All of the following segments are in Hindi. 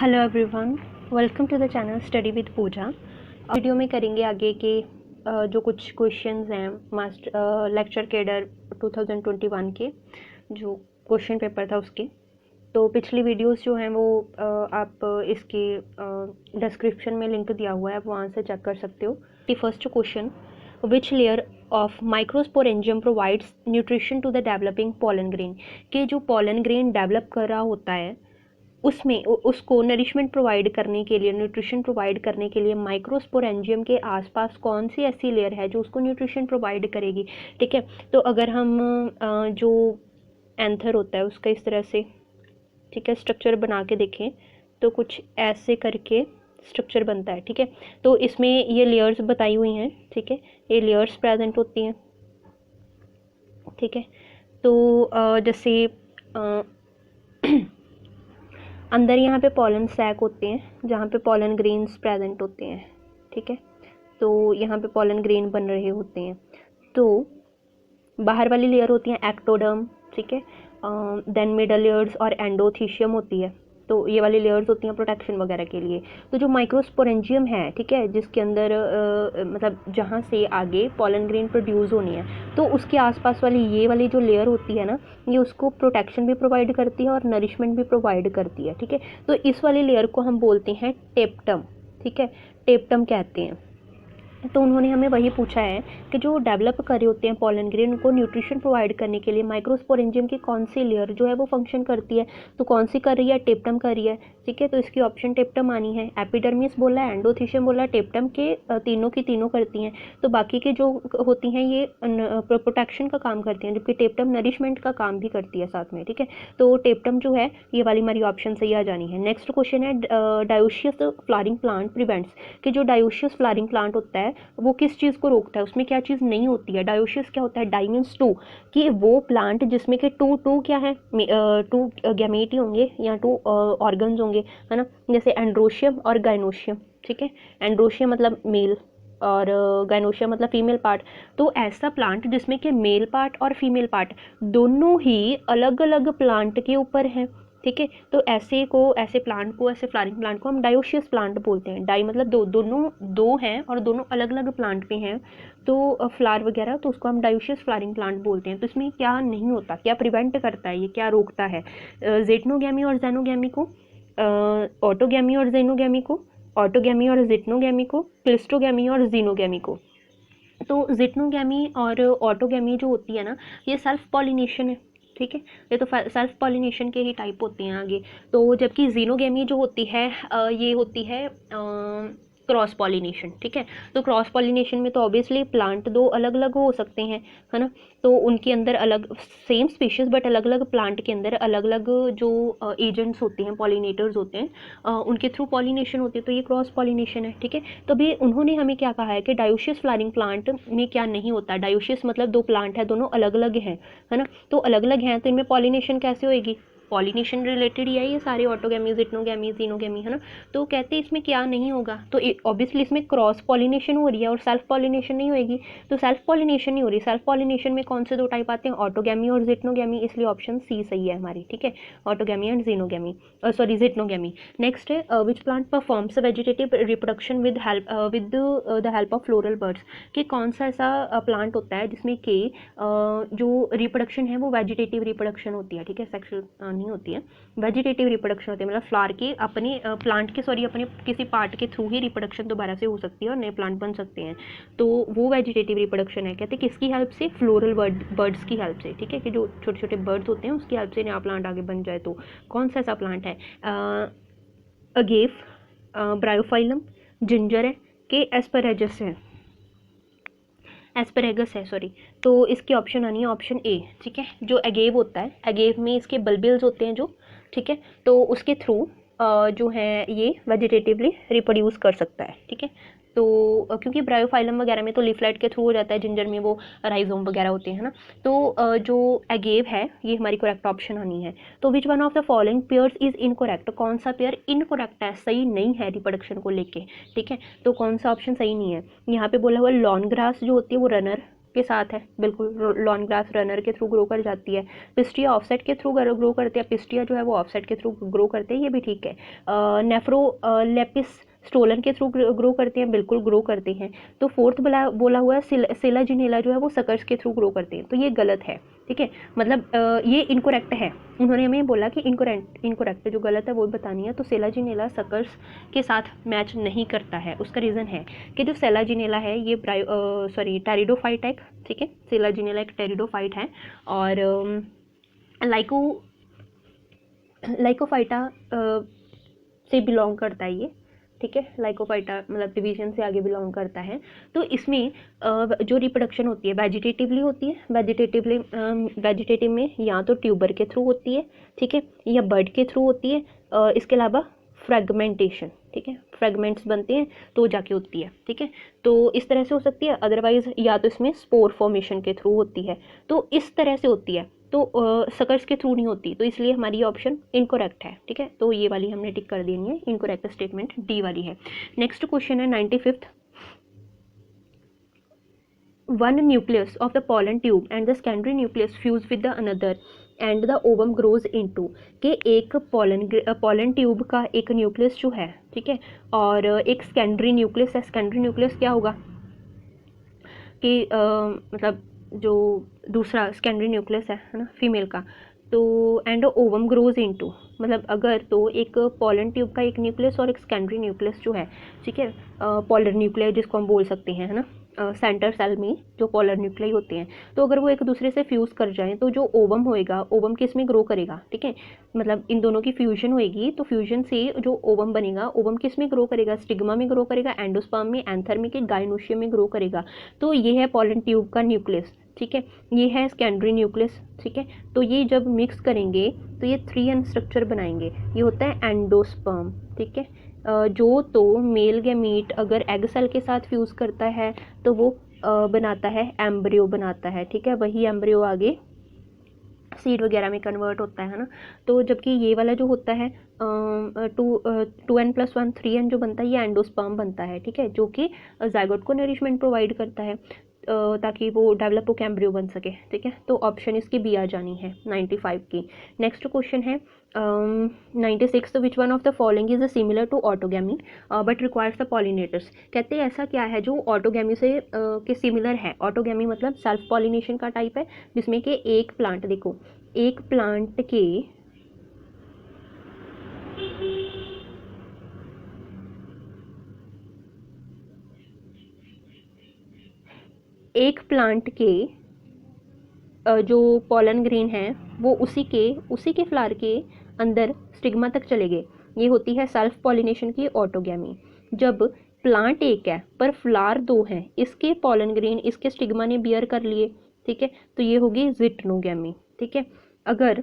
Hello everyone, welcome to the channel study with Pooja. Video में करेंगे आगे के जो कुछ क्वेश्चंस हैं मास्टर लेक्चर कैडर 2021 के जो क्वेश्चन पेपर था उसके। तो पिछली वीडियोस जो हैं वो आप इसके डिस्क्रिप्शन में लिंक दिया हुआ है, आप वहाँ से चेक कर सकते हो। The first question, which layer of microsporangium provides nutrition to the developing pollen grain. के जो पॉलन ग्रेन डेवलप कर रहा होता है उसमें उसको नरिशमेंट प्रोवाइड करने के लिए, न्यूट्रिशन प्रोवाइड करने के लिए माइक्रोस्पोरेंजियम के आसपास कौन सी ऐसी लेयर है जो उसको न्यूट्रिशन प्रोवाइड करेगी। ठीक है, तो अगर हम जो एंथर होता है उसका इस तरह से, ठीक है, स्ट्रक्चर बना के देखें तो कुछ ऐसे करके स्ट्रक्चर बनता है। ठीक है, तो इसमें ये लेयर्स बताई हुई हैं। ठीक है, ये लेयर्स प्रेजेंट होती हैं। ठीक है, तो जैसे अंदर यहाँ पे पॉलन सैक होते हैं जहाँ पे पॉलन ग्रेन्स प्रेजेंट होते हैं। ठीक है, तो यहाँ पे पॉलन ग्रेन बन रहे होते हैं। तो बाहर वाली लेयर होती है एक्टोडर्म। ठीक है, देन मिडल लेयर्स और एंडोथीशियम होती है। तो ये वाली लेयर्स होती हैं प्रोटेक्शन वगैरह के लिए। तो जो माइक्रोस्पोरेंजियम है, ठीक है, जिसके अंदर मतलब जहाँ से आगे पॉलन ग्रेन प्रोड्यूस होनी है, तो उसके आसपास वाली ये वाली जो लेयर होती है ना, ये उसको प्रोटेक्शन भी प्रोवाइड करती है और नरिशमेंट भी प्रोवाइड करती है। ठीक है, तो इस वाली लेयर को हम बोलते हैं टेप्टम। ठीक है, टेप्टम कहते हैं। तो उन्होंने हमें वही पूछा है कि जो डेवलप कर रहे होते हैं पॉलन ग्रेन को न्यूट्रिशन प्रोवाइड करने के लिए माइक्रोस्पोरेंजियम की कौन सी लेयर जो है वो फंक्शन करती है। तो कौन सी कर रही है? टेप्टम कर रही है। ठीक है, तो इसकी ऑप्शन टेप्टम आनी है। एपिडर्मिस बोला है, एंडोथीशियम बोला है, टेप्टम के तीनों की तीनों करती हैं। तो बाकी के जो होती हैं ये प्रोटेक्शन का काम करती हैं, जबकि टेप्टम नरिशमेंट का काम भी करती है साथ में। ठीक है, तो टेप्टम जो है ये वाली हमारी ऑप्शन सही आ जानी है। नेक्स्ट क्वेश्चन है, डायोशियस फ्लावरिंग प्लांट प्रिवेंट्स। कि जो डायोशियस फ्लावरिंग प्लांट होता है वो किस चीज़ को रोकता है, उसमें क्या चीज़ नहीं होती है। डायोशियस क्या होता है? डाई मीन्स टू, कि वो प्लांट जिसमें कि टू क्या है, टू गैमेट ही होंगे या टू ऑर्गन्स होंगे, है ना। जैसे एंड्रोशियम और गाइनोशियम। ठीक है, एंड्रोशियम मतलब मेल और गाइनोशियम मतलब फीमेल पार्ट। तो ऐसा प्लांट जिसमें कि मेल पार्ट और फीमेल पार्ट दोनों ही अलग अलग प्लांट के ऊपर हैं। ठीक है, तो ऐसे प्लांट को, ऐसे फ्लावरिंग प्लांट को हम डायोशियस प्लांट बोलते हैं। डाई मतलब दोनों दो हैं और दोनों अलग अलग प्लांट पे हैं, तो फ्लावर वगैरह, तो उसको हम डायोशियस फ्लावरिंग प्लांट बोलते हैं। तो इसमें क्या नहीं होता, क्या प्रिवेंट करता है, ये क्या रोकता है? जेटनोगैमी और जेनोगैमी को, ऑटोगैमी और जेनोगैमी को, ऑटोगैमी और जिटनोगैमी को, क्लिस्टोगैमी और जीनोगैमी को। तो जिटनोगैमी और ऑटोगैमी जो होती है ना, ये सेल्फ पॉलिनेशन है। ठीक है, ये तो सेल्फ पॉलिनेशन के ही टाइप होते हैं आगे। तो जबकि जीनोगैमी जो होती है ये होती है क्रॉस पॉलिनेशन। ठीक है, तो क्रॉस पॉलिनेशन में तो ऑब्वियसली प्लांट दो अलग अलग हो सकते हैं, है ना। तो उनके अंदर अलग, सेम स्पीशीज बट अलग अलग प्लांट के अंदर अलग अलग जो एजेंट्स होते हैं, पॉलिनेटर्स होते हैं, उनके थ्रू पॉलिनेशन होती है, तो ये क्रॉस पॉलिनेशन है। ठीक है, तो अभी उन्होंने हमें क्या कहा है कि डायोशियस फ्लावरिंग प्लांट में क्या नहीं होता। डायोशियस मतलब दो प्लांट है, दोनों अलग अलग हैं, है ना। तो अलग अलग हैं तो इनमें पॉलिनेशन कैसे होएगी? पॉलिनेशन रिलेटेड ही है ये सारे, ऑटोगैमी, जिटनोगैमी, जीनोगैमी, है ना। तो कहते हैं इसमें क्या नहीं होगा, तो ऑब्वियसली इसमें क्रॉस पॉलिनेशन हो रही है और सेल्फ पॉलिनेशन नहीं होगी। तो सेल्फ पॉलिनेशन नहीं हो रही, सेल्फ पॉलिनेशन में कौन से दो टाइप आते हैं? ऑटोगैमी और जिटनोगैमी, इसलिए ऑप्शन सी सही है हमारी। ठीक है, autogamy and geitonogamy, sorry geitonogamy. Next है, which plant performs vegetative reproduction with the help of floral birds. कि कौन सा ऐसा प्लांट होता है जिसमें कि जो रिप्रोडक्शन है वो वेजिटेटिव रिप्रोडक्शन होती है। ठीक है, सेक्सुअल नहीं होती है, वेजिटेटिव रिप्रोडक्शन होती है। मतलब फ्लावर की अपने प्लांट के, सॉरी, अपने किसी पार्ट के थ्रू ही रिप्रोडक्शन दोबारा से हो सकती है और नए प्लांट बन सकते हैं। तो वो वेजिटेटिव रिप्रोडक्शन है। कहते हैं किसकी हेल्प से? फ्लोरल बर्ड्स की हेल्प से। ठीक है, कि जो छोटे छोटे बर्ड्स होते हैं उसकी हेल्प से नया प्लांट आगे बन जाए। तो कौन सा ऐसा प्लांट है? अगेव, ब्रायोफाइलम, जिंजर है, कि एस्परेगस है, एस्परेगस है, सॉरी। तो इसकी ऑप्शन आनी है ऑप्शन ए। ठीक है, जो अगेव होता है, अगेव में इसके बल्बिल्स होते हैं जो, ठीक है, तो उसके थ्रू जो है ये वेजिटेटिवली रिप्रोड्यूस कर सकता है। ठीक है, तो क्योंकि ब्रायोफाइलम वगैरह में तो लीफलेट के थ्रू हो जाता है, जिंजर में वो राइजोम वगैरह होते हैं ना। तो जो अगेव है ये हमारी करेक्ट ऑप्शन आनी है। तो विच one of the following pairs is incorrect. कौन सा पेयर इनकोरेक्ट है, सही नहीं है रिप्रोडक्शन को लेके। ठीक है, तो कौन सा ऑप्शन सही नहीं है? यहाँ पे बोला हुआ लॉन ग्रास जो होती है वो रनर, के साथ है, बिल्कुल लॉन ग्रास रनर के थ्रू ग्रो कर जाती है। पिस्टिया ऑफसेट के थ्रू ग्रो करते हैं, पिस्टिया जो है वो ऑफसेट के थ्रू ग्रो करते हैं, ये भी ठीक है। नेफ्रो लेपिस स्टोलन के थ्रू ग्रो करते हैं, बिल्कुल ग्रो करते हैं। तो फोर्थ बोला हुआ है सेलाजिनेला जो है वो सकर्स के थ्रू ग्रो करते हैं, तो ये गलत है, ठीक है। मतलब ये इनकोरेक्ट है, उन्होंने हमें बोला कि इनकोरेक्ट जो गलत है वो बतानी है। तो सेलाजिनेला सकर्स के साथ मैच नहीं करता है, उसका रीज़न है कि जो सेलाजिनेला है ये टेरिडोफाइट है, ठीक है। सेलाजिनेला एक टेरिडोफाइट है और लाइकोफाइटा से बिलोंग करता है ये, ठीक है। लाइकोफाइटा मतलब डिवीजन से आगे बिलोंग करता है। तो इसमें जो रिप्रोडक्शन होती है वेजिटेटिवली होती है, वेजिटेटिव में या तो ट्यूबर के थ्रू होती है, ठीक है, या बर्ड के थ्रू होती है। इसके अलावा फ्रेगमेंटेशन, ठीक है, फ्रेगमेंट्स बनते हैं तो जाके होती है, ठीक है। तो इस तरह से हो सकती है, अदरवाइज या तो इसमें स्पोर फॉर्मेशन के थ्रू होती है, तो इस तरह से होती है। तो सकर्स के थ्रू नहीं होती, तो इसलिए हमारी ऑप्शन इनकोरेक्ट है, ठीक है। तो ये वाली हमने टिक कर देनी है, इनकोरेक्ट स्टेटमेंट डी वाली है। नेक्स्ट क्वेश्चन है 95th। One nucleus of the pollen tube and the secondary nucleus fuse with the another and the ovum grows into, कि एक pollen tube का एक न्यूक्लियस जो है, ठीक है, और एक सेकेंडरी न्यूक्लियस है। सेकेंडरी न्यूक्लियस क्या होगा कि मतलब जो दूसरा सेकेंडरी न्यूक्लियस है ना, फीमेल का, तो एंड ओवम ग्रोज इनटू, मतलब अगर तो एक पॉलन ट्यूब का एक न्यूक्लियस और एक सेकेंडरी न्यूक्लियस जो है, ठीक है, पॉलर न्यूक्लियर जिसको हम बोल सकते हैं, है ना, सेंटर सेल में जो पॉलर न्यूक्लियाई होते हैं, तो अगर वो एक दूसरे से फ्यूज़ कर जाएं तो जो ओवम होएगा, ओवम किस में ग्रो करेगा, ठीक है, मतलब इन दोनों की फ्यूजन होएगी, तो फ्यूजन से जो ओवम बनेगा, ओवम किस में ग्रो करेगा, स्टिग्मा में ग्रो करेगा, एंडोस्पर्म में, एंथर में, कि गायनोशियम में ग्रो करेगा। तो ये है पॉलन ट्यूब का न्यूक्लियस, ठीक है, ये है सेकेंडरी न्यूक्लियस, ठीक है। तो ये जब मिक्स करेंगे तो ये 3n स्ट्रक्चर बनाएंगे, ये होता है एंडोस्पर्म, ठीक है। जो तो मेल गैमीट अगर एग सेल के साथ फ्यूज़ करता है तो वो बनाता है एम्ब्रियो बनाता है, ठीक है, वही एम्ब्रियो आगे सीड वगैरह में कन्वर्ट होता है ना। तो जबकि ये वाला जो होता है 2n+1 3n जो बनता है, ये एंडोस्पर्म बनता है, ठीक है, जो कि जाइगोट को नरिशमेंट प्रोवाइड करता है ताकि वो डेवलप होकर एम्ब्रियो बन सके, ठीक है। तो ऑप्शन इसकी बी आ जानी है 95 की। नेक्स्ट क्वेश्चन है 96, which one of the following is similar to autogamy but requires the pollinators. कहते हैं ऐसा क्या है जो ऑटोगैमी से के सिमिलर है। ऑटोगैमी मतलब सेल्फ पॉलिनेशन का टाइप है, जिसमें कि एक प्लांट, देखो एक प्लांट के जो पॉलन ग्रेन है वो उसी के फ्लावर के अंदर स्टिग्मा तक चले गए, ये होती है सेल्फ पॉलिनेशन की ऑटोगैमी। जब प्लांट एक है पर फ्लावर दो हैं, इसके पॉलन ग्रेन इसके स्टिग्मा ने बियर कर लिए, ठीक है, तो ये होगी जिटनोगैमी, ठीक है। अगर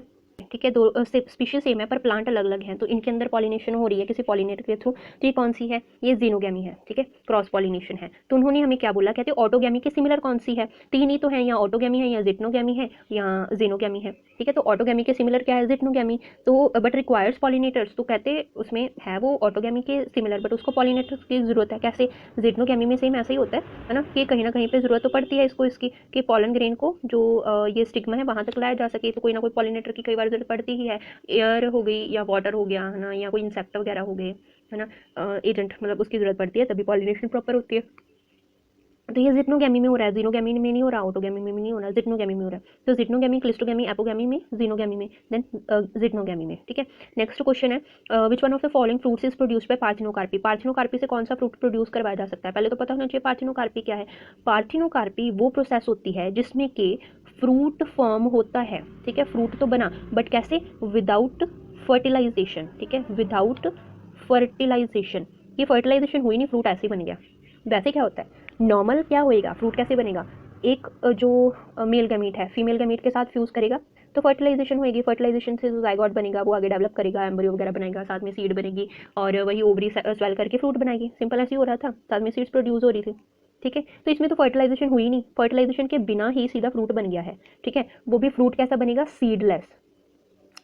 ठीक है, दो स्पीशीज सेम है पर प्लांट अलग अलग हैं, तो इनके अंदर पॉलिनेशन हो रही है किसी पॉलिनेटर के थ्रू, तो ये कौन सी है, ये जीनोगैमी है, ठीक है, क्रॉस पॉलिनेशन है। तो उन्होंने हमें क्या बोला, कहते ऑटोगैमी के सिमिलर कौन सी है, तीन ही तो है, या ऑटोगैमी है, या जिटनोगैमी है, या जीनोगैमी है, ठीक है। तो ऑटोगैमी के सिमिलर क्या है, जिटनोगैमी, तो बट रिक्वायर्स पॉलिनेटर्स, तो कहते उसमें है वो ऑटोगैमी के सिमिलर बट उसको पॉलिनेटर्स की जरूरत है। कैसे, जिटनोगैमी में सेम ऐसे ही होता है ना, कि कहीं ना कहीं पे जरूरत तो पड़ती है इसको इसकी, कि पॉलन ग्रेन को जो ये स्टिग्मा है वहाँ तक लाया जा सके, तो कोई ना कोई पॉलिनेटर की कई बार जरूरत पड़ती ही है, एयर हो गई या वाटर हो गया, है ना, या कोई इंसेक्ट वगैरह हो गए, है ना, एजेंट, मतलब उसकी जरूरत पड़ती है, तभी पॉलिनेशन प्रॉपर होती है। तो ये जिटनोगैमी में हो रहा है, जीनोगैमी में नहीं हो रहा, ऑटोगैमी में भी नहीं हो रहा, जिटनोगैमी में हो रहा है। तो जिटनोगैमी, क्लिस्टोगैमी, एपोगैमी में, जीनोगैमी में, देन जिटनोगैमी में, ठीक है। नेक्स्ट क्वेश्चन है विच one of the following fruits is produced by parthenocarpy. Parthenocarpy से कौन सा फ्रूट प्रोड्यूस करवाया जा सकता है, पहले तो पता होना चाहिए पार्थिनोकार्पी क्या है। पार्थिनोकार्पी वो प्रोसेस होती है जिसमें कि फ्रूट फॉर्म होता है, ठीक है, फ्रूट तो बना बट कैसे, विदाउट फर्टिलाइजेशन, ठीक है, विदाउट फर्टिलाइजेशन, ये फर्टिलाइजेशन हुई नहीं, फ्रूट ऐसे ही बन गया। वैसे क्या होता है, नॉर्मल क्या होएगा, फ्रूट कैसे बनेगा, एक जो मेल गैमीट है फीमेल गैमीट के साथ फ्यूज़ करेगा तो फर्टिलाइजेशन होएगी, फर्टिलाइजेशन से जो जाइगोट बनेगा वो आगे डेवलप करेगा, एम्ब्रियो वगैरह बनाएगा, साथ में सीड बनेगी और वही ओवरी स्वेल करके फ्रूट बनाएगी। सिंपल ऐसे ही हो रहा था, साथ में सीड्स प्रोड्यूस हो रही थी, ठीक है। तो इसमें तो फर्टिलाइजेशन हुई नहीं, फर्टिलाइजेशन के बिना ही सीधा फ्रूट बन गया है, ठीक है। वो भी फ्रूट कैसा बनेगा,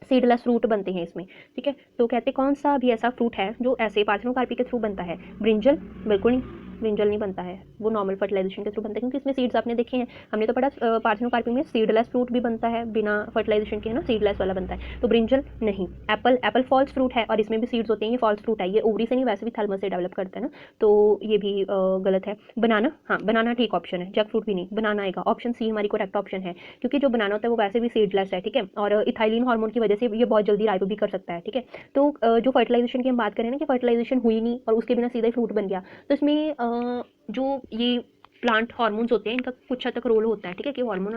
सीडलेस फ्रूट बनते हैं इसमें, ठीक है। तो कहते कौन सा भी ऐसा फ्रूट है जो ऐसे पार्थिनोकार्पी के थ्रू बनता है, ब्रिंजल बिल्कुल नहीं, ब्रिंजल नहीं बनता है, वो नॉर्मल फर्टिलाइजेशन के थ्रू बनता है, क्योंकि इसमें सीड्स आपने देखे हैं, हमने तो पढ़ा पार्थेनोकार्पी में सीडलेस फ्रूट भी बनता है बिना फर्टिलाइजेशन के, है ना, सीडलेस वाला बनता है, तो ब्रिंजल नहीं। एप्पल फॉल्स फ्रूट है और इसमें भी सीड्स होते हैं, ये फॉल्स फ्रूट है, ये ओवरी से नहीं वैसे भी थैलमस से डेवलप करता है ना, तो ये भी गलत है। बनाना, हाँ बनाना ठीक ऑप्शन है, जैक फ्रूट भी नहीं, बनाना आएगा, ऑप्शन सी हमारी करेक्ट ऑप्शन है, क्योंकि जो बनाना होता है वो वैसे भी सीडलेस है, ठीक है, और इथाइलिन हार्मोन की वजह से ये बहुत जल्दी राइप भी कर सकता है, ठीक है। तो जो फर्टिलाइजेशन की हम बात करें ना कि फर्टिलाइजेशन हुई नहीं और उसके बिना सीधा ही फ्रूट बन गया, तो इसमें जो ये प्लांट हार्मोन्स होते हैं इनका कुछ हद तक रोल होता है, ठीक है, कि हार्मोन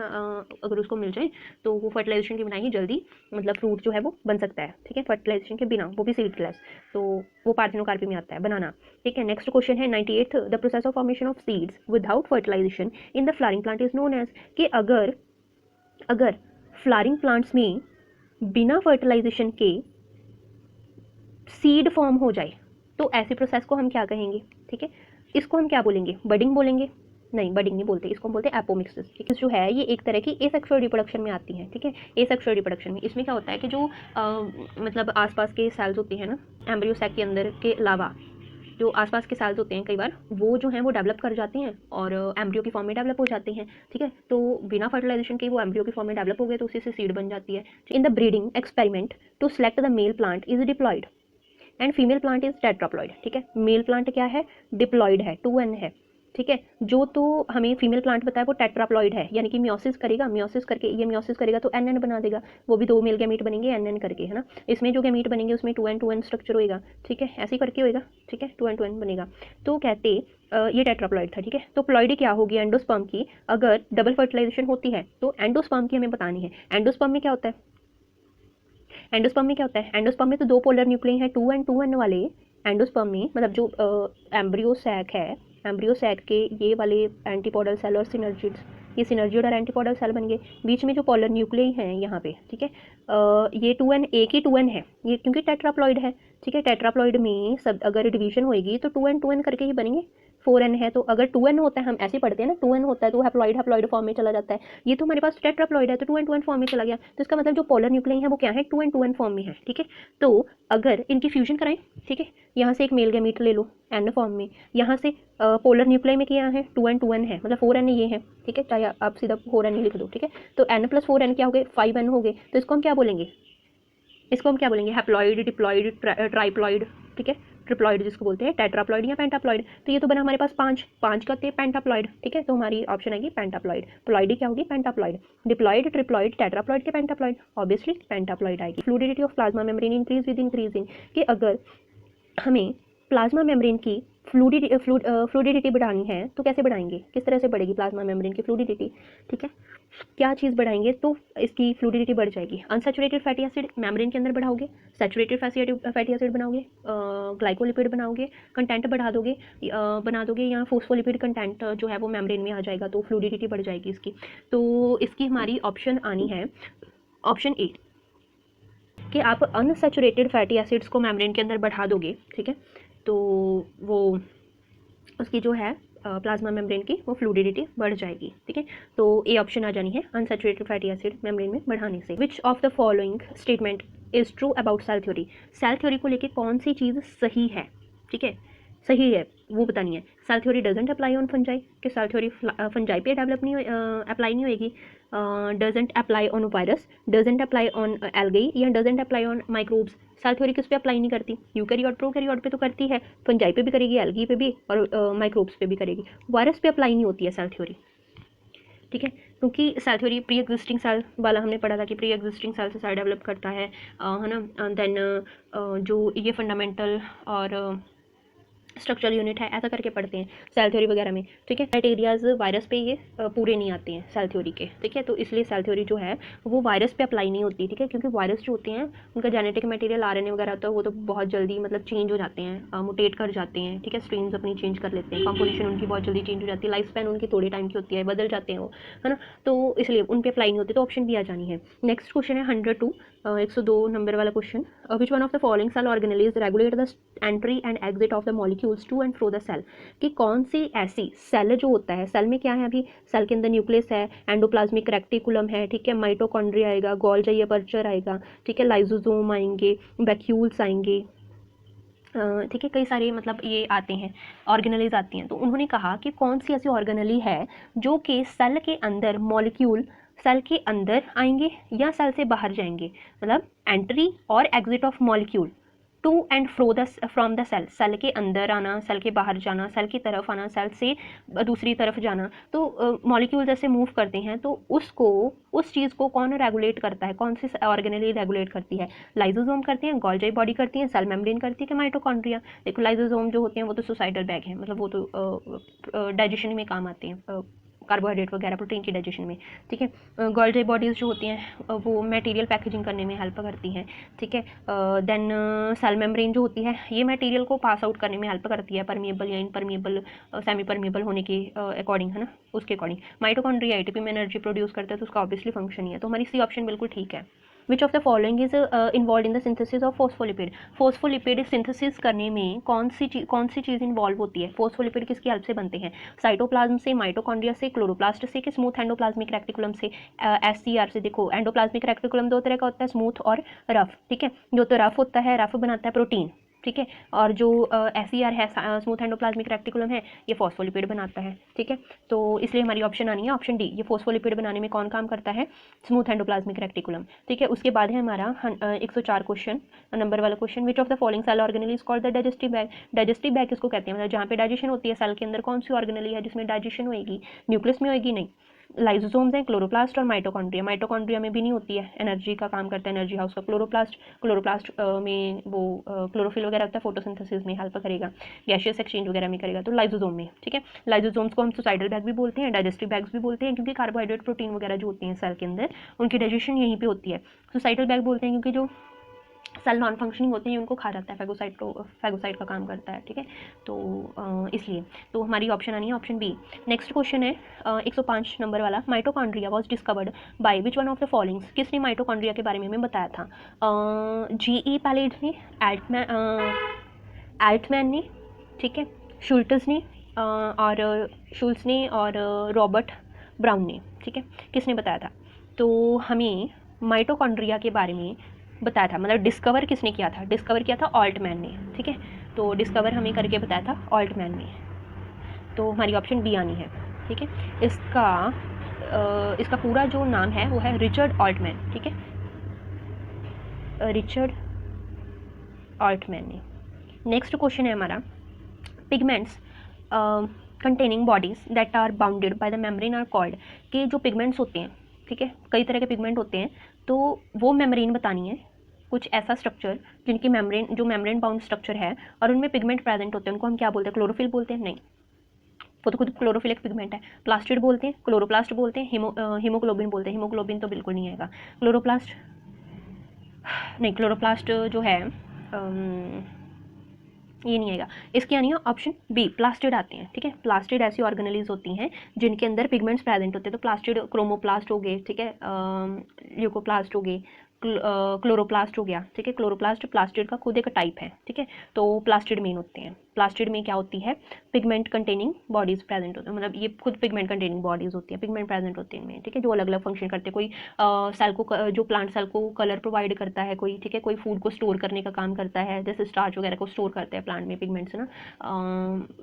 अगर उसको मिल जाए तो वो फर्टिलाइजेशन के बिना ही जल्दी मतलब फ्रूट जो है वो बन सकता है, ठीक है, फर्टिलाइजेशन के बिना, वो भी सीडलेस, तो वो पार्थेनोकार्पी में आता है बनाना, ठीक है। नेक्स्ट क्वेश्चन है 98th, the process of formation of seeds without fertilization in the flowering plant is known as, कि अगर फ्लावरिंग प्लांट्स में बिना फर्टिलाइजेशन के सीड फॉर्म हो जाए तो ऐसे प्रोसेस को हम क्या कहेंगे, ठीक है, इसको हम क्या बोलेंगे, बडिंग बोलेंगे, नहीं बडिंग नहीं बोलते, इसको हम बोलते हैं एपोमिक्सिस, ठीक है, जो है ये एक तरह की एसेक्सुअल रिप्रोडक्शन में आती है, ठीक है, एसेक्सुअल रिप्रोडक्शन में इसमें क्या होता है कि जो मतलब आसपास के सेल्स होते हैं ना एम्ब्रियो सैक के अंदर के अलावा, जो आसपास के सेल्स होते हैं कई बार वो जो हैं वो डेवलप कर जाते हैं और एम्ब्रियो की फॉर्म में डेवलप हो जाते हैं, ठीक है, तो बिना फर्टिलाइजेशन के वो एम्ब्रियो की फॉर्म में डेवलप हो गए तो उसी से सीड बन जाती है। In the breeding experiment to select the male plant is diploid and female plant is tetraploid, ठीक है, मेल प्लांट क्या है, डिप्लॉइड है, 2n है, ठीक है, जो तो हमें फीमेल प्लांट बताया वो टेट्राप्लॉइड है, यानी कि मियोसिस करेगा, मियोसिस करके ये मियोसिस करेगा तो एन बना देगा, वो भी 2 मेल गैमीट बनेंगे एन करके, है ना, इसमें जो गैमीट बनेंगे उसमें 2n स्ट्रक्चर होएगा, ठीक है, ऐसे ही करके होएगा, ठीक है, 2n बनेगा, तो कहते ये टेट्राप्लॉइड था, ठीक है, तो प्लॉइडी क्या होगी एंडोस्पर्म की, अगर डबल फर्टिलाइजेशन होती है तो एंडोस्पर्म की हमें बतानी है। एंडोस्पर्म में क्या होता है, एंडोस्पर्म में क्या होता है, एंडोस्पर्म में तो 2 पोलर न्यूक्लियस हैं 2n वाले, एंडोस्पर्म में मतलब जो एम्ब्रियो सैक है, एम्ब्रियो सैक के ये वाले एंटीपोडल सेल और सिनर्जिड्स, ये सिनर्जिड और एंटीपोडल सेल बन गए, बीच में जो पोलर न्यूक्लियस हैं यहाँ पे, ठीक है, ये 2n एक ही 2n है ये, क्योंकि टेट्राप्लॉइड है, ठीक है, टेट्राप्लॉइड में सब अगर डिवीजन होएगी तो 2n करके ही बनेंगे, 4n है तो अगर 2n होता है, हम ऐसे पढ़ते हैं ना 2n होता है तो हैप्लॉइड फॉर्म में चला जाता है, ये तो हमारे पास टेट्राप्लॉइड है तो 2n फॉर्म में चला गया, तो इसका मतलब जो पोलर न्यूक्लियस है वो क्या है, 2n फॉर्म में है, ठीक है, तो अगर इनकी फ्यूजन कराएं, ठीक है, यहाँ से एक मेल गैमीट ले लो n फॉर्म में, यहाँ से पोलर न्यूक्लियस में क्या है 2n है, मतलब 4n ये है, ठीक है, चाहे आप सीधा 4n ही लिख दो, ठीक है, तो n + 4n क्या हो गए 5n हो गए, तो इसको हम क्या बोलेंगे, इसको हम क्या बोलेंगे, हैप्लॉइड, डिप्लॉइड, ट्राइप्लॉइड, ठीक है, ट्रिप्लॉइड जिसको बोलते हैं, टेट्राप्लॉइड या पेंटाप्लॉइड, तो ये तो बना हमारे पास 5 का होते हैं पेंटाप्लॉइड, ठीक है, तो हमारी ऑप्शन आएगी पेंटाप्लॉइड, प्लॉइडी क्या होगी पेंटाप्लॉइड, डिप्लॉइड, ट्रिप्लॉइड, टेट्राप्लॉइड के पेंटाप्लॉइड, ऑब्वियसली पेंटाप्लॉइड आएगी। Fluidity of plasma membrane increase with increasing, कि अगर हमें प्लाज्मा मेम्ब्रेन की फ्लूइडिटी बढ़ानी है तो कैसे बढ़ाएंगे, किस तरह से बढ़ेगी प्लाज्मा मेम्ब्रेन की फ्लूइडिटी, ठीक है, क्या चीज़ बढ़ाएंगे तो इसकी फ्लूइडिटी बढ़ जाएगी, अनसैचुरेटेड फैटी एसिड मेम्ब्रेन के अंदर बढ़ाओगे, सैचुरेटेड फैटी एसिड बनाओगे, ग्लाइकोलिपिड बनाओगे, कंटेंट बना दोगे या फोस्फोलिपिड कंटेंट जो है वो मेम्ब्रेन में आ जाएगा तो फ्लूइडिटी बढ़ जाएगी इसकी, तो इसकी हमारी ऑप्शन आनी है ऑप्शन ए, कि आप अनसैचुरेटेड फैटी एसिड्स को मेम्ब्रेन के अंदर बढ़ा दोगे, ठीक है, तो वो उसकी जो है प्लाज्मा मेम्ब्रेन की वो फ्लूइडिटी बढ़ जाएगी, ठीक है, तो ए ऑप्शन आ जानी है अनसैचुरेटेड फैटी एसिड मेम्ब्रेन में बढ़ाने से। Which of the following statement is true about cell theory, cell theory को लेके कौन सी चीज़ सही है, ठीक है, सही है वो बतानी है। Cell theory doesn't apply on fungi, कि सेल थ्योरी फंजाई पे डेवलप नहीं अप्लाई नहीं होएगी, doesn't apply on virus, doesn't apply on algae या doesn't apply on microbes, cell theory किस पे अप्लाई नहीं करती, यूकैरियोट प्रोकैरियोट पे तो करती है, फंजाई पे भी करेगी, एल्गी पे भी और माइक्रोब्स पे भी करेगी, वायरस पे अप्लाई नहीं होती है सेल थ्योरी, ठीक है, क्योंकि cell theory pre existing cell वाला हमने पढ़ा था कि प्री एग्जिस्टिंग सेल से सेल डेवलप करता है ना, देन जो ये फंडामेंटल और स्ट्रक्चरल यूनिट है ऐसा करके पढ़ते हैं सेल थ्योरी वगैरह में, ठीक है, क्राइटेरियाज वायरस पे ये पूरे नहीं आते हैं सेल थ्योरी के, ठीक है, तो इसलिए सेल थ्योरी जो है वो वायरस पे अप्लाई नहीं होती, ठीक है, क्योंकि वायरस जो होते हैं उनका जेनेटिक मटेरियल आरएनए वगैरह होता है वो तो बहुत जल्दी मतलब चेंज हो जाते हैं, मुटेट कर जाते हैं, ठीक है, स्ट्रेन्स अपनी चेंज कर लेते हैं, कॉम्पोजिशन उनकी बहुत जल्दी चेंज हो जाती है, लाइफ स्पैन उनकी थोड़े टाइम की होती है, बदल जाते हैं वो, है ना, तो इसलिए उन पे अप्लाई नहीं होती, तो ऑप्शन भी आ जानी है। नेक्स्ट क्वेश्चन है 102 102 नंबर वाला question, which one of the following cell organelles regulate the entry and exit of the molecules to and fro the cell, कि कौन सी ऐसी सेल जो होता है, सेल में क्या है, अभी सेल के अंदर न्यूक्लियस है, एंडोप्लाज्मिक रेक्टिकुलम है, ठीक है, माइटोकॉन्ड्रिया आएगा, गोल्गी अपर्चर आएगा, ठीक है, लाइसोसोम आएंगे, वैक्यूल्स आएंगे, ठीक है, कई सारे मतलब ये आते हैं, ऑर्गेनलीज आती हैं। तो उन्होंने कहा कि कौन सी ऐसी ऑर्गेनली है जो कि सेल के अंदर मॉलिक्यूल सेल के अंदर आएंगे या सेल से बाहर जाएंगे, मतलब एंट्री और exit of molecule to and fro the from the cell, cell के अंदर आना, सेल के बाहर जाना, सेल की तरफ आना, सेल से दूसरी तरफ जाना। तो मॉलिक्यूल जैसे मूव करते हैं तो उसको, उस चीज़ को कौन रेगुलेट करता है, कौन सी ऑर्गेनली रेगुलेट करती है? लाइजोसोम करती हैं, गोल्जी बॉडी करती हैं, सेल मेम्ब्रेन करती है कि माइटोकॉन्ड्रिया? देखो लाइजोसोम जो होते हैं वो तो सुसाइडल बैग हैं, मतलब वो तो डाइजेशन में काम आते हैं, कार्बोहाइड्रेट वगैरह प्रोटीन की डाइजेशन में। ठीक है, गोल्जी बॉडीज़ जो होती हैं वो मटेरियल पैकेजिंग करने में हेल्प करती हैं। ठीक है, देन सेल मेम्ब्रेन जो होती है ये मटेरियल को पास आउट करने में हेल्प करती है, परमिएबल या इनपरमिएबल, सेमी परमिएबल होने के अकॉर्डिंग, है ना, उसके अकॉर्डिंग। माइटोकॉन्ड्रिया एटीपी में एनर्जी प्रोड्यूस करता है, तो उसका ऑब्वियसली फंक्शन ही है। तो हमारी सी ऑप्शन बिल्कुल ठीक है। विच of the following is involve in the synthesis of phospholipid? Phospholipid synthesis करने में कौन सी चीज़ इन्वॉल्व होती है? फोस्फोलिपिड किसकी हेल्प से बनते हैं? साइटोप्लाज्म से, माइटोकॉन्ड्रिया से, क्लोरोप्लास्ट से, कि स्मूथ एंडोप्लाज्मिक रेक्टिकुलम से? SCR से। देखो एंडोप्लाज्मिक रेक्टिकुलम दो तरह का होता है, स्मूथ और रफ। ठीक है, जो तो रफ होता है, रफ बनाता है प्रोटीन। ठीक है, और जो SCR है, स्मूथ एंडोप्लाज्मिक रेक्टिकुलम है, ये फोस्फोलिपिड बनाता है। ठीक है, तो इसलिए हमारी ऑप्शन आनी है ऑप्शन डी, ये फोस्फोलिपिड बनाने में कौन काम करता है? Smooth endoplasmic reticulum. ठीक है, उसके बाद है हमारा 104 क्वेश्चन नंबर वाला question, which of the following cell organelle is called the digestive bag? Digestive bag किसको कहते हैं? मतलब जहाँ पे डाइजेशन होती है सेल के अंदर, कौन सी ऑर्गेनली है जिसमें डाइजेशन होएगी? न्यूक्लियस में होएगी? नहीं, लाइजोसोम्स हैं, क्लोरोप्लास्ट और माइटोकॉन्ड्रिया। माइटोकॉन्ड्रिया में भी नहीं होती है, एनर्जी का काम करता है, एनर्जी हाउस का क्लोरोप्लास्ट में वो क्लोरोफिल वगैरह होता है, फोटोसिंथेसिस में हेल्प करेगा, गैशियस एक्सचेंज वगैरह में करेगा। तो लाइजोसोम में। ठीक है, लाइजोसोम्स को हम सुसाइडल बैग भी बोलते हैं, डाइजेस्टिव बैग्स भी बोलते हैं, क्योंकि कार्बोहाइड्रेट प्रोटीन वगैरह जो होती हैं सेल के अंदर उनकी डाइजेशन यहीं पे होती है। सुसाइडल बैग बोलते हैं क्योंकि जो सेल नॉन फंक्शनिंग होते हैं उनको खा जाता है, फैगोसाइट का काम करता है। ठीक है, तो इसलिए तो हमारी ऑप्शन आनी है ऑप्शन बी। नेक्स्ट क्वेश्चन है 105 नंबर वाला, mitochondria was discovered by which one of the followings? किसने माइटोकॉन्ड्रिया के बारे में हमें बताया था? GE पैलेड ने, एल्टमैन ने, ठीक है, शुल्टस ने, और शुल्स ने, और रॉबर्ट ब्राउन ने। ठीक है, किसने बताया था? तो हमें माइटोकॉन्ड्रिया के बारे में बताया था, मतलब डिस्कवर किसने किया था? डिस्कवर किया था ऑल्टमैन ने। ठीक है, तो डिस्कवर हमें करके बताया था ऑल्टमैन ने, तो हमारी ऑप्शन बी आनी है। ठीक है, इसका पूरा जो नाम है वो है रिचर्ड ऑल्टमैन। ठीक है, रिचर्ड ऑल्टमैन ने। नेक्स्ट क्वेश्चन है हमारा, pigments containing bodies that are bounded by the membrane are called? कि जो पिगमेंट्स होते हैं, ठीक है, कई तरह के पिगमेंट होते हैं, तो वो मेम्ब्रेन बतानी है, कुछ ऐसा स्ट्रक्चर जिनकी मेम्ब्रेन बाउंड स्ट्रक्चर है और उनमें पिगमेंट प्रेजेंट होते हैं, उनको हम क्या बोलते हैं? क्लोरोफिल बोलते हैं? नहीं, वो तो खुद क्लोरोफिल एक पिगमेंट है। प्लास्टिड बोलते हैं, क्लोरोप्लास्ट बोलते हैं, हीमोग्लोबिन बोलते हैं। हीमोग्लोबिन तो बिल्कुल नहीं आएगा। क्लोरोप्लास्ट नहीं, क्लोरोप्लास्ट जो है ये नहीं आएगा, इसकी आनी है ऑप्शन बी, प्लास्टिड आते हैं। ठीक है, प्लास्टिड ऐसी ऑर्गेनलीज होती हैं जिनके अंदर पिगमेंट्स प्रेजेंट होते हैं। तो प्लास्टिड क्रोमोप्लास्ट हो गए, ठीक है, ल्यूकोप्लास्ट हो गए, क्लोरोप्लास्ट हो गया। ठीक है, क्लोरोप्लास्ट प्लास्टिड का खुद एक टाइप है। ठीक है, तो प्लास्टिड मेन होते हैं। प्लास्टिड में क्या होती है? पिगमेंट कंटेनिंग बॉडीज प्रेजेंट होते हैं, मतलब ये खुद पिगमेंट कंटेनिंग बॉडीज होती है, पिगमेंट प्रेजेंट होते हैं इनमें। ठीक है, जो अलग अलग फंक्शन करते हैं, कोई सेल को जो प्लांट सेल को कलर प्रोवाइड करता है, कोई, ठीक है, कोई फूड को स्टोर करने का काम करता है, जैसे स्टार्च वगैरह को स्टोर करते हैं प्लांट में पिगमेंट्स ना,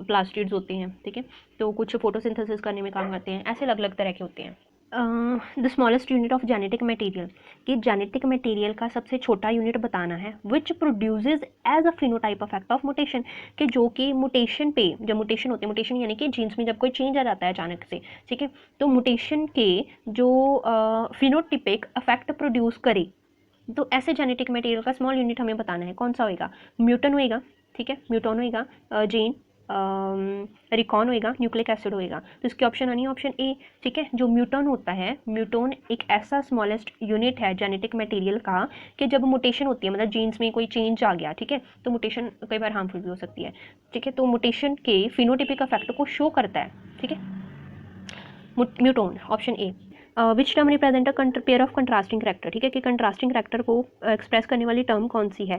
प्लास्टिड्स होते हैं। ठीक है, तो कुछ फोटोसिंथेसिस करने में काम करते हैं, ऐसे अलग अलग तरह के होते हैं। The smallest unit of genetic material, कि जेनेटिक मटेरियल का सबसे छोटा यूनिट बताना है, which produces as a phenotype effect of mutation, कि जो कि मुटेशन पे, जब मुटेशन होते हैं, मुटेशन यानी कि जीन्स में जब कोई चेंज आ जाता है अचानक से, ठीक है, तो मुटेशन के जो फिनोटिपिक इफेक्ट प्रोड्यूस करे, तो ऐसे जेनेटिक मटेरियल का स्मॉल यूनिट हमें बताना है, कौन सा होएगा? म्यूटन होएगा, ठीक है, म्यूटोन होएगा, जीन, रिकॉन होएगा, न्यूक्लिक एसिड होएगा। तो इसकी ऑप्शन आनी है ऑप्शन ए। ठीक है, जो म्यूटोन होता है, म्यूटोन एक ऐसा स्मॉलेस्ट यूनिट है जेनेटिक मटेरियल का कि जब मुटेशन होती है, मतलब जीन्स में कोई चेंज आ गया, ठीक है, तो मुटेशन कई बार हार्मफुल भी हो सकती है। ठीक है, तो मुटेशन के फिनोटिपिक इफेक्ट को शो करता है। ठीक है, म्यूटोन, option A. Which term represent a pair of contrasting character? ठीक है, कि कंट्रास्टिंग करेक्टर को एक्सप्रेस करने वाली टर्म कौन सी है?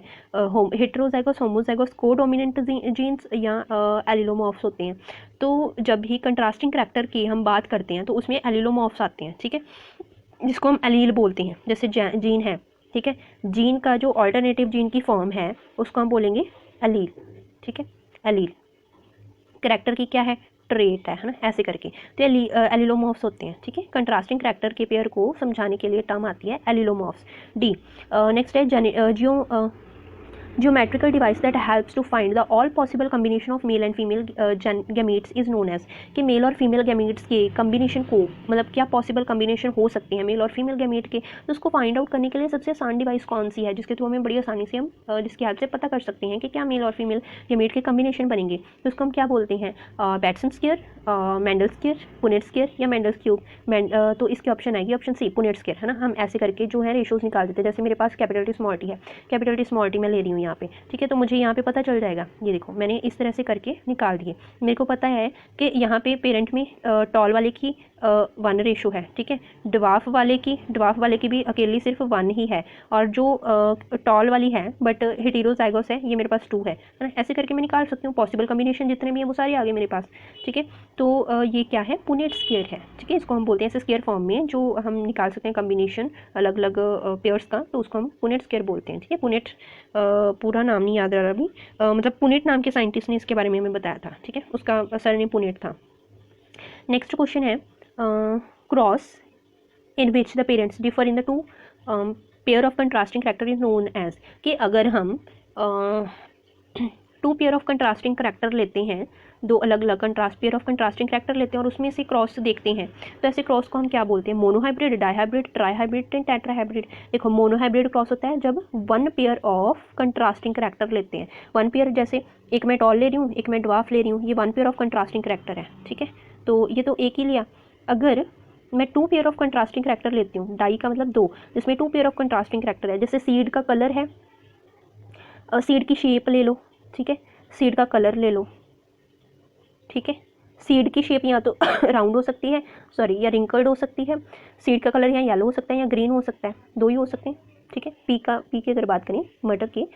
हेटेरोजाइगोस, होमोजाइगोस, कोडोमिनेंट जीन्स या एलिलोमॉर्फ्स होते हैं। तो जब भी कंट्रास्टिंग करेक्टर की हम बात करते हैं तो उसमें एलिलोमॉर्फ्स आते हैं। ठीक है, जिसको हम एलील बोलते हैं। जैसे जीन है, ठीक है, जीन का जो ऑल्टरनेटिव जीन की फॉर्म है उसको हम बोलेंगे एलील, ठीक है, एलील करैक्टर की क्या है, ट्रेट है ना, ऐसे करके। तो एलिलोमॉर्फ्स होते हैं, ठीक है। कंट्रास्टिंग करैक्टर के पेयर को समझाने के लिए टर्म आती है एलिलोमॉर्फ्स। डी नेक्स्ट है geometrical device that helps to find the all possible combination of male and female gametes is known as, कि मेल और फीमेल गैमीट्स के कम्बिनेशन को, मतलब क्या पॉसिबल कम्बिनेशन हो सकते हैं मेल और फीमेल गैमीट के, तो उसको फाइंड आउट करने के लिए सबसे आसान डिवाइस कौन सी है जिसके थ्रू हमें बड़ी आसानी से हम जिसकी हेल्प से पता कर सकते हैं कि क्या मेल और फीमेल गैमीट के कम्बिनेशन बनेंगे। तो उसको हम क्या बोलते हैं, Bateson square, Mendel square, Punnett square या मेंडल्स क्यूब। तो इसकी ऑप्शन आएगी ऑप्शन सी, पुनेट स्क्वायर, है ना। हम ऐसे करके जो है रेशोज निकाल देते हैं। जैसे मेरे पास कैपिटल टी स्मॉल टी है, कैपिटल टी स्मॉल टी मैं ले रही हूँ यहाँ पे, ठीक है। तो मुझे यहाँ पे पता चल जाएगा, ये देखो मैंने इस तरह से करके निकाल दिए। मेरे को पता है कि यहाँ पे पेरेंट में टॉल वाले की 1 रेशो है, ठीक है। ड्वार्फ वाले की भी अकेली सिर्फ 1 ही है, और जो टॉल वाली है बट हेटेरोजाइगोस है, ये मेरे पास 2 है ना। ऐसे करके मैं निकाल सकती हूँ पॉसिबल कम्बिनेशन जितने भी हैं वो सारे आ गए मेरे पास, ठीक है। तो ये क्या है, पुनेट स्क्वायर है, ठीक है। इसको हम बोलते हैं ऐसे स्क्वायर फॉर्म में जो हम निकाल सकते हैं कम्बिनेशन अलग अलग पेयर्स का, तो उसको हम पुनेट स्क्वायर बोलते हैं, ठीक है। पुनेट पूरा नाम नहीं याद रहा अभी, मतलब पुनेट नाम के साइंटिस्ट ने इसके बारे में हमें बताया था, ठीक है। उसका सरनेम पुनेट था। नेक्स्ट क्वेश्चन है cross in which the parents differ in the 2 pair of contrasting character is known as, कि अगर हम 2 पेयर ऑफ कंट्रास्टिंग करैक्टर लेते हैं, 2 अलग अलग पेयर ऑफ कंट्रास्टिंग करैक्टर लेते हैं और उसमें से क्रॉस देखते हैं, तो ऐसे क्रॉस को हम क्या बोलते हैं, मोनोहाइब्रिड, डाईहाइब्रिड, ट्राईहाइब्रिड एंड टेट्राहाइब्रिड। देखो मोनोहाइब्रिड क्रॉस होता है जब 1 पेयर ऑफ कंट्रास्टिंग करैक्टर लेते हैं, 1 पेयर, जैसे एक मैं टॉल ले रही हूँ, एक मैं ड्वार्फ ले रही हूँ, ये 1 पेयर ऑफ कंट्रास्टिंग करैक्टर है, ठीक है। तो ये तो एक ही लिया। अगर मैं 2 पेयर ऑफ कंट्रास्टिंग करैक्टर लेती हूँ, डाई का मतलब 2, जिसमें 2 पेयर ऑफ कंट्रास्टिंग करैक्टर है, जैसे सीड का कलर है, सीड की शेप ले लो, ठीक है, सीड का कलर ले लो, ठीक है। सीड की शेप या तो राउंड हो सकती है, सॉरी, या रिंकल्ड हो सकती है। सीड का कलर या येलो हो सकता है या ग्रीन हो सकता है, 2 ही हो सकते हैं, ठीक है। पी की अगर बात करें मटर की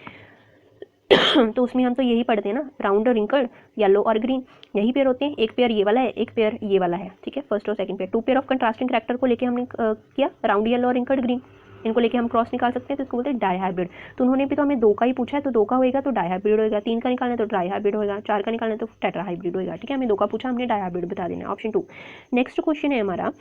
तो उसमें हम तो यही पढ़ते हैं ना, राउंड, रिंकल्ड, येलो और ग्रीन, यही पेयर होते हैं। एक पेयर ये वाला है, एक पेयर ये वाला है, ठीक है, फर्स्ट और second pair. 2 pair of contrasting character को लेके हमने किया राउंड, येलो और रिंकल्ड ग्रीन, इनको लेके हम क्रॉस निकाल सकते हैं, तो इसको बोलते हैं डाईहाइब्रिड। तो उन्होंने भी तो हमें 2 का ही पूछा है, तो 2 का होएगा तो डाईहाइब्रिड होएगा, 3 का निकालना है तो ट्राईहाइब्रिड होएगा, 4 का निकालना है तो टेट्राहाइब्रिड होएगा, ठीक है। हमें 2 का पूछा, हमने डाईहाइब्रिड बता देना है, ऑप्शन 2। नेक्स्ट क्वेश्चन है हमारा,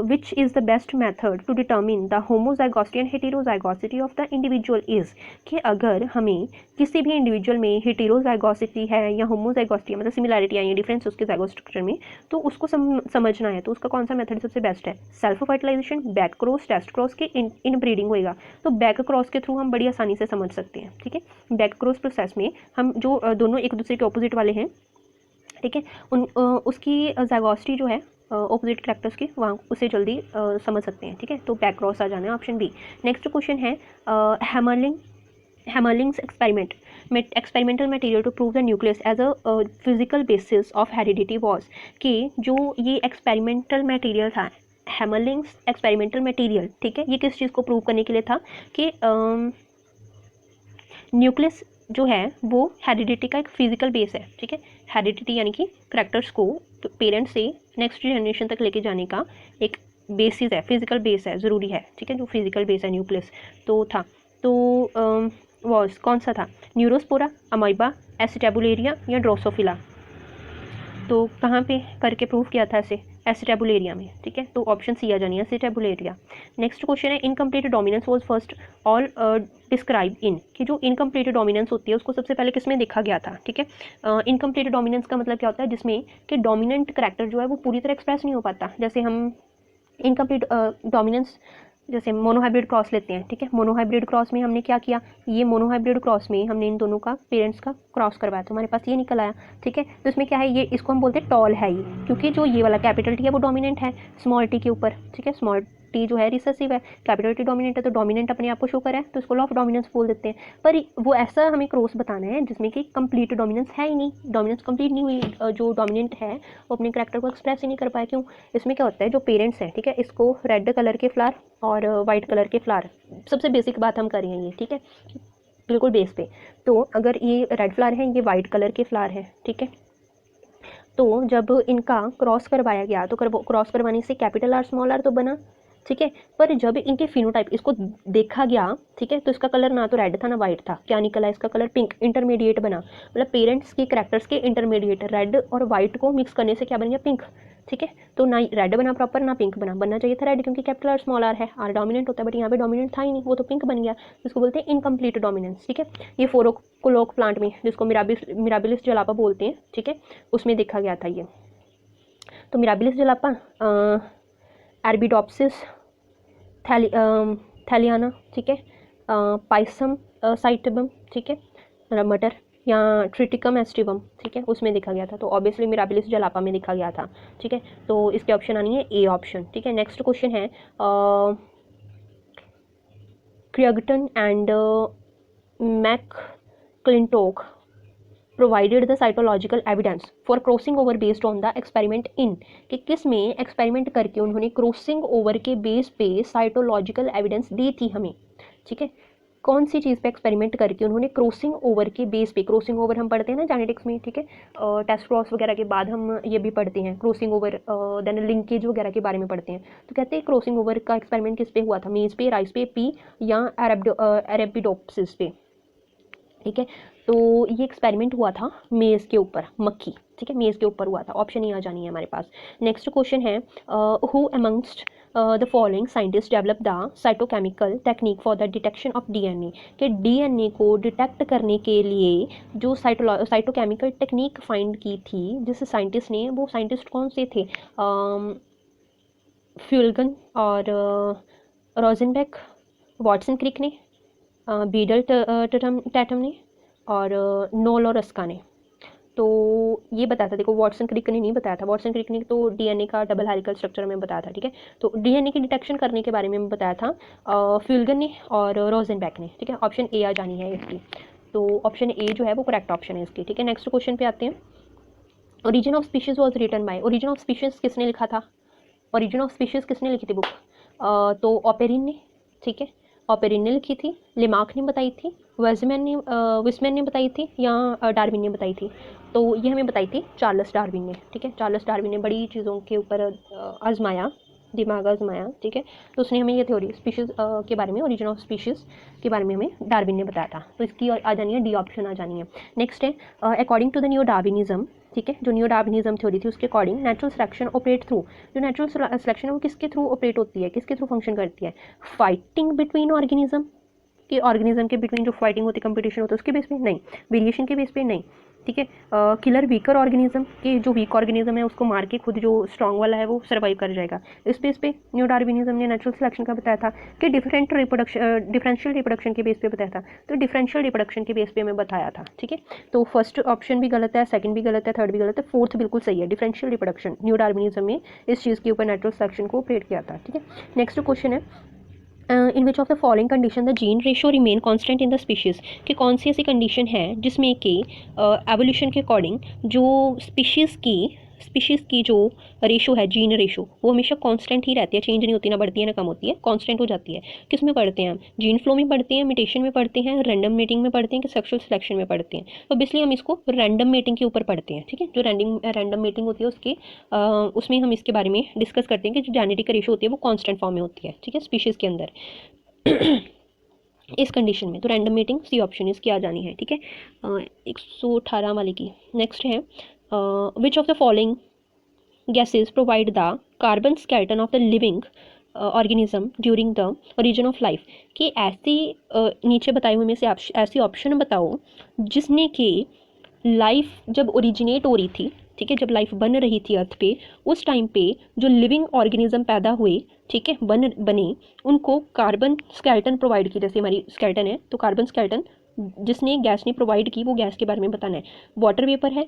which is the best method to determine the homozygosity and heterozygosity of the individual is, कि अगर हमें किसी भी इंडिविजुअल में हेटेरोजाइगोसिटी है या होमोजाइगोसिटी है, मतलब सिमिलैरिटी आई है, डिफरेंस उसके जाइगोट स्ट्रक्चर में, तो उसको समझना है, तो उसका कौन सा मेथड सबसे बेस्ट है, self fertilization, back cross, test cross के इन ब्रीडिंग होएगा। तो बैक क्रॉस के थ्रू हम बड़ी आसानी से समझ सकते हैं, ठीक है। बैक क्रॉस प्रोसेस में हम जो दोनों एक दूसरे के ऑपोजिट वाले हैं, ठीक है, उसकी जाइगोसिटी जो है ऑपोजिट करैक्टर्स की, वहाँ उसे जल्दी समझ सकते हैं, ठीक है। तो बैक क्रॉस आ जाना है, ऑप्शन बी। नेक्स्ट क्वेश्चन है Hammerling's experimental material to prove the nucleus as a physical basis of heredity was, कि जो ये एक्सपेरिमेंटल मटेरियल था, Hammerling's एक्सपेरिमेंटल मटेरियल, ठीक है, ये किस चीज़ को प्रूव करने के लिए था कि न्यूक्लियस जो है वो हेरिडिटी का एक फिजिकल बेस है, ठीक है। हेरिडिटी यानी कि करैक्टर्स को पेरेंट्स से नेक्स्ट जनरेशन तक लेके जाने का एक बेसिस है, फिजिकल बेस है, ज़रूरी है, ठीक है, जो फिजिकल बेस है न्यूक्लियस तो था। तो वॉज कौन सा था, न्यूरोस्पोरा, अमाइबा, एसिटेबुलेरिया या ड्रोसोफिला। तो कहाँ पे करके प्रूव किया था इसे, एसिटेबुलेरिया में, ठीक है। तो ऑप्शन सी आ जानी है, एसिटेबुलेरिया। नेक्स्ट क्वेश्चन है, incomplete dominance was first all describe in, कि जो इनकम्प्लीट डोमिनेंस होती है उसको सबसे पहले किसमें देखा गया था, ठीक है। इनकम्प्लीट डोमिनेंस का मतलब क्या होता है, जिसमें कि डोमिनेंट करैक्टर जो है वो पूरी तरह एक्सप्रेस नहीं हो पाता। जैसे हम इनकम्प्लीट डोमिनेंस, जैसे मोनोहाइब्रिड क्रॉस लेते हैं, ठीक है। मोनोहाइब्रिड क्रॉस में हमने क्या किया, ये मोनोहाइब्रिड क्रॉस में हमने इन दोनों का पेरेंट्स का क्रॉस करवाया, तो हमारे पास ये निकल आया, ठीक है। तो इसमें क्या है, ये इसको हम बोलते हैं टॉल है ये, क्योंकि जो ये वाला कैपिटल टी है वो डोमिनेंट है स्मॉल टी के ऊपर, ठीक है। स्मॉल टी जो है रिसेसिव है, कैपिटल टी डोमिनेंट है, तो डोमिनेंट अपने आप को शो करा है, तो इसको लॉ ऑफ डोमिनेंस बोल देते हैं। पर वो ऐसा हमें क्रॉस बताना है जिसमें कि कंप्लीट डोमिनेंस है ही नहीं, डोमिनेंस कंप्लीट नहीं हुई, जो डोमिनेंट है वो अपने करैक्टर को एक्सप्रेस ही नहीं कर पाया। क्यों, इसमें क्या होता है, जो पेरेंट्स हैं, ठीक है, इसको रेड कलर के फ्लावर और वाइट कलर के फ्लावर, सबसे बेसिक बात हम कर रहे हैं ये, ठीक है, बिल्कुल बेस पे। तो अगर ये रेड फ्लावर है, ये वाइट कलर के फ्लावर है, ठीक है, तो जब इनका क्रॉस करवाया गया तो क्रॉस करवाने से कैपिटल आर स्मॉल आर तो बना, ठीक है। पर जब इनके फिनोटाइप इसको देखा गया, ठीक है, तो इसका कलर ना तो रेड था ना वाइट था, क्या निकला इसका कलर पिंक, इंटरमीडिएट बना। मतलब पेरेंट्स के कैरेक्टर्स के इंटरमीडिएट, रेड और वाइट को मिक्स करने से क्या बन गया, पिंक। ठीक है, तो ना रेड बना प्रॉपर ना पिंक बना, बनना चाहिए था रेड क्योंकि कैपिटल आर स्मॉल आर है, आर डोमिनेंट होता है, बट यहाँ पे डोमिनेंट था ही नहीं, वो तो पिंक बन गया, जिसको बोलते हैं इनकम्प्लीट डोमिनेंस। ठीक है, ये फोरोकोलोक प्लांट में जिसको मिराबिलिस जलापा बोलते हैं, ठीक है, उसमें देखा गया था ये। तो मिराबिलिस जलापा, एरबिडोप्सिस थैलियाना, ठीक है, पाइसम साइटिबम, ठीक है, मटर या ट्रिटिकम एस्टिवम, ठीक है, उसमें देखा गया था। तो ऑब्वियसली मिराबिलिस जलापा में देखा गया था। ठीक है, तो इसके ऑप्शन आनी है ए ऑप्शन। ठीक है, नेक्स्ट क्वेश्चन है Creighton and McClintock provided the cytological evidence for crossing over based on the experiment in, कि किस में एक्सपेरिमेंट करके उन्होंने क्रॉसिंग ओवर के बेस पे साइटोलॉजिकल एविडेंस दी थी हमें। ठीक है, कौन सी चीज़ पे एक्सपेरिमेंट करके उन्होंने क्रॉसिंग ओवर के बेस पे, क्रॉसिंग ओवर हम पढ़ते हैं ना जेनेटिक्स में, ठीक है, टेस्ट क्रॉस वगैरह के बाद हम ये भी पढ़ते हैं क्रॉसिंग ओवर, देन लिंकेज वगैरह के बारे में पढ़ते हैं। तो कहते हैं क्रॉसिंग ओवर का एक्सपेरिमेंट किस पे हुआ था, मेज पे, राइस पे, पी या अरेबिडोप्सिस पे। ठीक है, तो ये एक्सपेरिमेंट हुआ था मेज़ के ऊपर, मक्खी। ठीक है, मेज़ के ऊपर हुआ था, ऑप्शन ही आ जानी है हमारे पास। नेक्स्ट क्वेश्चन है who amongst the following scientist develop the cytochemical technique for the detection of DNA, कि डीएनए को डिटेक्ट करने के लिए जो साइटोकेमिकल टेक्निक फाइंड की थी जिस साइंटिस्ट ने, वो साइंटिस्ट कौन से थे, फ्यूलगन और रोजनबेक, वाटसन क्रिक ने, बीडल टैटम ने और नोल और रस्का ने। तो ये बताया था, देखो वाटसन क्रिक ने नहीं बताया था, वाटसन क्रिक ने तो डीएनए का डबल हेलिकल स्ट्रक्चर में बताया था। ठीक है, तो डीएनए की डिटेक्शन करने के बारे में बताया था फ्यूलगन ने और रोजनबेक ने। ठीक है, ऑप्शन ए आ जानी है इसकी, तो ऑप्शन ए जो है वो करेक्ट ऑप्शन है इसकी। ठीक है, नेक्स्ट क्वेश्चन पे आते हैं। Origin of species was written by, origin of species किसने लिखा था, ओरिजिन ऑफ स्पीशीज किसने लिखी थी बुक, तो ऑपेरिन ने। ठीक है, ऑपेरिन ने लिखी थी, लिमार्क ने बताई थी, विस्मैन ने बताई थी या डार्विन ने बताई थी। तो ये हमें बताई थी चार्ल्स डार्विन ने। ठीक है, चार्ल्स डार्विन ने बड़ी चीज़ों के ऊपर आजमाया, दिमाग आजमाया। ठीक है, तो उसने हमें ये थ्योरी स्पीशीज़ के बारे में, ओरिजिन ऑफ स्पीशीज़ के बारे में हमें डार्विन ने बताया था। तो इसकी आ जानी है डी ऑप्शन आ जानी है। नेक्स्ट है according to the new Darwinism, ठीक है, जो न्यू डार्विनिज्म थ्योरी थी उसके according natural selection operate through, जो नेचुरल सिलेक्शन है वो किसके थ्रू ऑपरेट होती है, किसके थ्रू फंक्शन करती है, फाइटिंग बिटवीन ऑर्गेनिज्म, कि ऑर्गेनिज्म के बिटवीन जो फाइटिंग होती है, कंपटीशन होता है उसके बेस पे नहीं, वेरिएशन के बेस पे नहीं। ठीक है, किलर वीकर ऑर्गेनिज्म, के जो वीक ऑर्गेनिज्म है उसको मार के खुद जो स्ट्रॉन्ग वाला है वो सर्वाइव कर जाएगा। इस बेस पे न्यू डार्विनिज्म ने नेचुरल सिलेक्शन का बताया था कि डिफरेंशियल रिप्रोडक्शन के बेस पे बताया था। तो डिफरेंशियल रिप्रोडक्शन के बेस पे हमें बताया था। ठीक है, तो फर्स्ट ऑप्शन भी गलत है, सेकंड भी गलत है, थर्ड भी गलत है, फोर्थ बिल्कुल सही है। डिफरेंशियल रिप्रोडक्शन न्यू डार्विनिज्म में इस चीज़ के ऊपर नेचुरल सिलेक्शन को ऑपरेट किया था। ठीक है, नेक्स्ट क्वेश्चन है in which of the following condition the gene ratio remain constant in the species, कि कौन सी ऐसी कंडीशन है जिसमें कि एवोल्यूशन के अकॉर्डिंग जो स्पीशीज़ की जो रेशो है, जीन रेशो, वो हमेशा कांस्टेंट ही रहती है, चेंज नहीं होती, ना बढ़ती है ना कम होती है, कांस्टेंट हो जाती है। किस में पढ़ते हैं हम, जीन फ्लो में पढ़ते हैं, म्यूटेशन में पढ़ते हैं, रैंडम मेटिंग में पढ़ते हैं, कि सेक्सुअल सिलेक्शन में पढ़ते हैं। तो ऑब्वियसली हम इसको रैंडम मेटिंग के ऊपर पढ़ते हैं। ठीक है, जो रैंडम मेटिंग होती है उसके उसमें हम इसके बारे में डिस्कस करते हैं कि जो जेनेटिक रेशो होती है वो कांस्टेंट फॉर्म में होती है। ठीक है, स्पीशीज़ के अंदर इस कंडीशन में, तो रैंडम मेटिंग सी ऑप्शन इसकी आ जानी है। ठीक है, 118 वाले की। नेक्स्ट है विच of the following gases provide the carbon skeleton of the living organism during the origin of life, कि ऐसी नीचे बताए हुए में से ऐसी ऑप्शन बताओ जिसने कि लाइफ जब ओरिजिनेट हो रही थी, ठीक है, जब लाइफ बन रही थी अर्थ पे, उस टाइम पे जो लिविंग ऑर्गेनिज्म पैदा हुए, ठीक है, बने, उनको कार्बन स्केलेटन प्रोवाइड की, जैसे हमारी स्केलेटन है तो कार्बन स्केलेटन जिसने गैस ने प्रोवाइड की वो गैस के बारे में बताना है। वाटर वेपर है,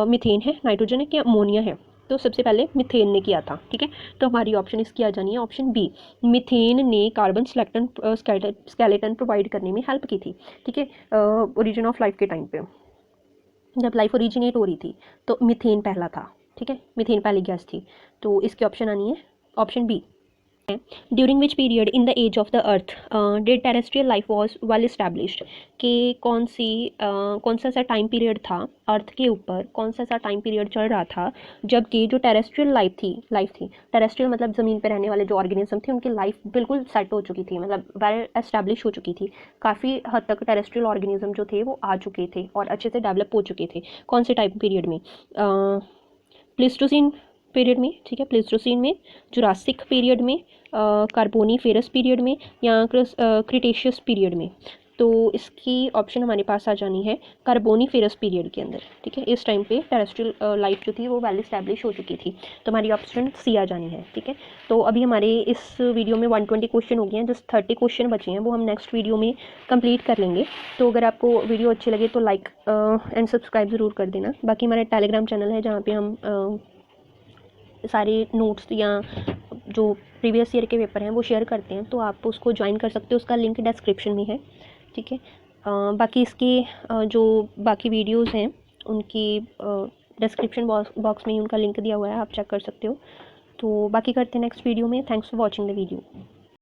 मीथेन है, नाइट्रोजन है, क्या अमोनिया है। तो सबसे पहले मिथेन ने किया था। ठीक है, तो हमारी ऑप्शन इसकी आ जानी है ऑप्शन बी, मिथेन ने कार्बन स्केलेटन प्रोवाइड करने में हेल्प की थी। ठीक है, ओरिजिन ऑफ लाइफ के टाइम पे जब लाइफ ओरिजिनेट हो रही थी तो मीथेन पहला था। ठीक है, मीथेन पहली गैस थी, तो इसकी ऑप्शन आनी है option B. During which period in the age of the earth did terrestrial life was well established, कि कौन सा ऐसा टाइम पीरियड था अर्थ के ऊपर, कौन सा ऐसा टाइम पीरियड चल रहा था जबकि जो टेरेस्ट्रियल लाइफ थी, टेरेस्ट्रियल मतलब ज़मीन पर रहने वाले जो ऑर्गेनिज्म थे उनकी लाइफ बिल्कुल सेट हो चुकी थी, मतलब वेल एस्टैब्लिश हो चुकी थी, काफ़ी हद तक टेरेस्ट्रियल ऑर्गेनिज्म जो थे वो आ चुके थे और अच्छे से डेवलप हो चुके थे। कौन से टाइम पीरियड में? प्लीस्टोसीन पीरियड में, ठीक है, प्लीस्टोसीन में, जुरासिक पीरियड में, कार्बोनीफेरस पीरियड में, या क्रिटेशियस पीरियड में। तो इसकी ऑप्शन हमारे पास आ जानी है कार्बोनीफेरस पीरियड के अंदर, ठीक है। इस टाइम पे टेरेस्ट्रियल लाइफ जो थी वो वेल इस्टेब्लिश हो चुकी थी, तो हमारी ऑप्शन सी आ जानी है, ठीक है। तो अभी हमारे इस वीडियो में 120 क्वेश्चन हो गए हैं, जस्ट 30 क्वेश्चन बचे हैं, वो हम नेक्स्ट वीडियो में कंप्लीट कर लेंगे। तो अगर आपको वीडियो अच्छी लगे तो लाइक एंड सब्सक्राइब ज़रूर कर देना। बाकी हमारा टेलीग्राम चैनल है जहाँ पे हम सारे नोट्स या जो प्रीवियस ईयर के पेपर हैं वो शेयर करते हैं, तो आप उसको ज्वाइन कर सकते हो, उसका लिंक डिस्क्रिप्शन में है, ठीक है। बाकी इसके जो बाकी वीडियोस हैं उनकी डिस्क्रिप्शन बॉक्स में ही उनका लिंक दिया हुआ है, आप चेक कर सकते हो। तो बाकी करते हैं नेक्स्ट वीडियो में। Thanks for watching the video.